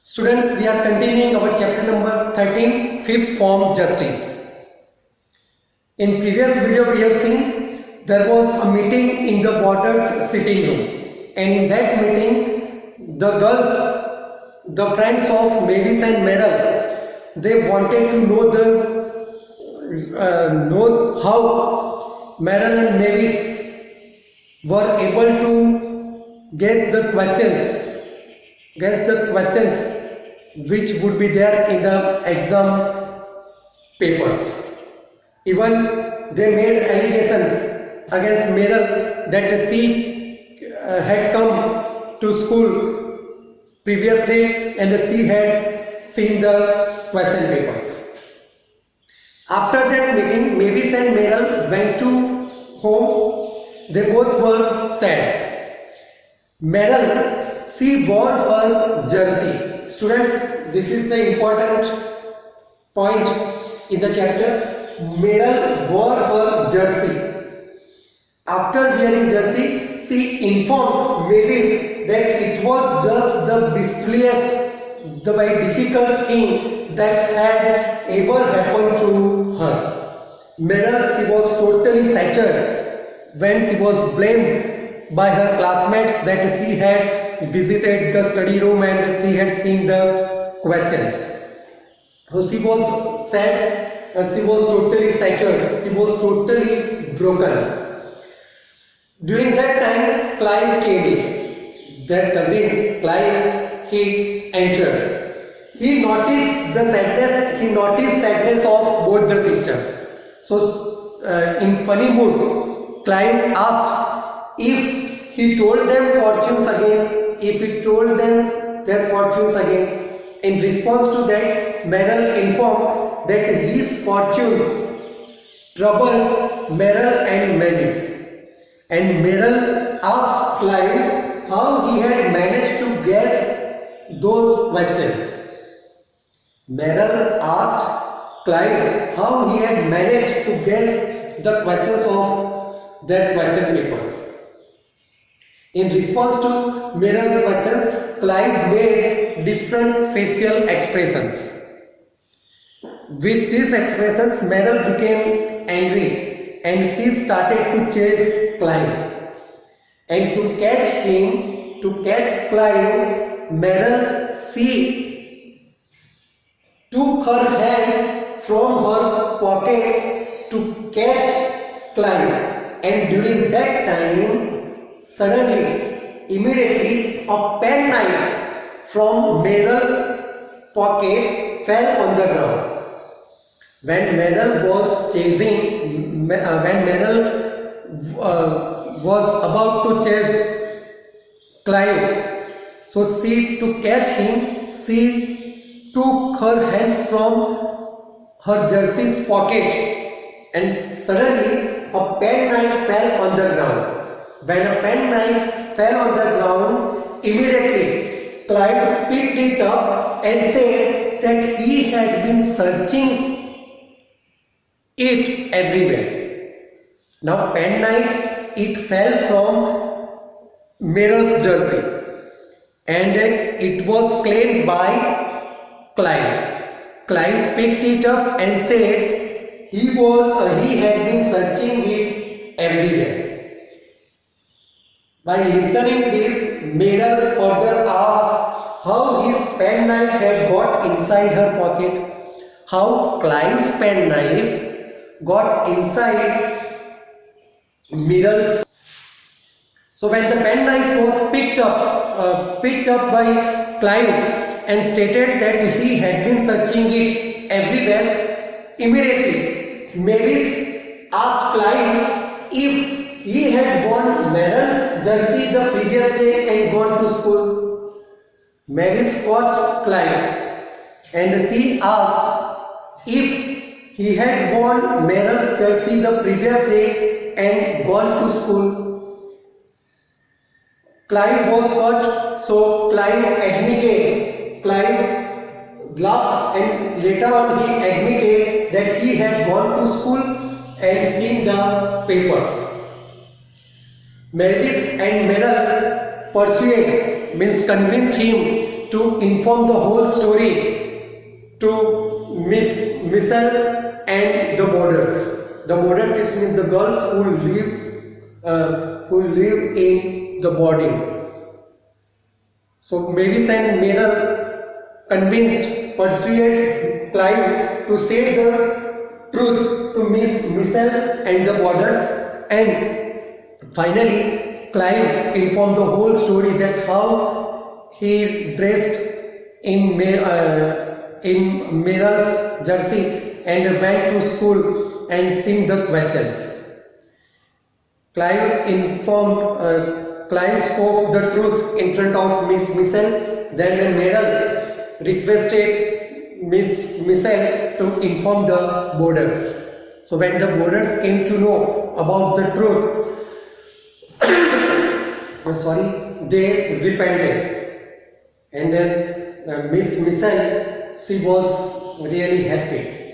Students, we are continuing our chapter number 13, fifth form justice. In previous video we have seen there was a meeting in the boarders sitting room, and in that meeting the girls, the friends of Mavis and Meryl, they wanted to know how Meryl and Mavis were able to guess the questions which would be there in the exam papers. Even they made allegations against Meryl that she had come to school previously and she had seen the question papers. After that meeting, Mavis and Meryl went to home. They both were sad. Meryl, she wore her jersey. Students, this is the important point in the chapter. Meryl wore her jersey. After wearing jersey, she informed Mavis that it was just the displaced, the very difficult thing that had ever happened to her. Meryl, she was totally shattered when she was blamed by her classmates that she had visited the study room and she had seen the questions. So she was sad, she was totally shattered, she was totally broken. During that time, Clive came in. Their cousin Clive, he entered. He noticed the sadness of both the sisters. So, in funny mood, Clive asked if he told them fortunes again, if he told them their fortunes again. In response to that, Meryl informed that his fortunes troubled Meryl and Mavis. And Meryl asked Clive how he had managed to guess those questions. Meryl asked Clive how he had managed to guess the questions of their question papers. In response to Meryl's questions, Clive made different facial expressions. With these expressions, Meryl became angry and she started to chase Clive. And to catch Clive, Meryl, she took her hands from her pockets to catch Clive. And during that time, suddenly, immediately, a penknife from Meryl's pocket fell on the ground. When Meryl was was about to chase Clive, so she, to catch him, she took her hands from her jersey's pocket, and suddenly a penknife fell on the ground. When a penknife fell on the ground, immediately Clive picked it up and said that he had been searching it everywhere. Now penknife, it fell from Meryl's jersey and it was claimed by Clive. Clive picked it up and said he had been searching it everywhere. By listening this, Meryl further asked how his penknife had got inside her pocket, how Clive's penknife got inside Meryl's. So when the penknife was picked up by Clive and stated that he had been searching it everywhere, immediately Mavis asked Clive if he had worn Meryl's jersey the previous day and gone to school. Mavis caught Clive and she asked if he had worn Meryl's jersey the previous day and gone to school. Clive was caught, so Clive laughed and later on he admitted that he had gone to school and seen the papers. Mavis and Meryl convinced him to inform the whole story to Miss Missel and the boarders. The boarders is the girls who live in the boarding. So Mavis and Meryl persuaded Clive to say the truth to Miss Missel and the boarders, and finally Clive informed the whole story that how he dressed in Meryl's jersey and went to school and sing the questions. Clive spoke the truth in front of Miss Missel. Then Meryl requested Miss Missel to inform the boarders. So when the boarders came to know about the truth, they repented, and then Miss Missel, she was really happy.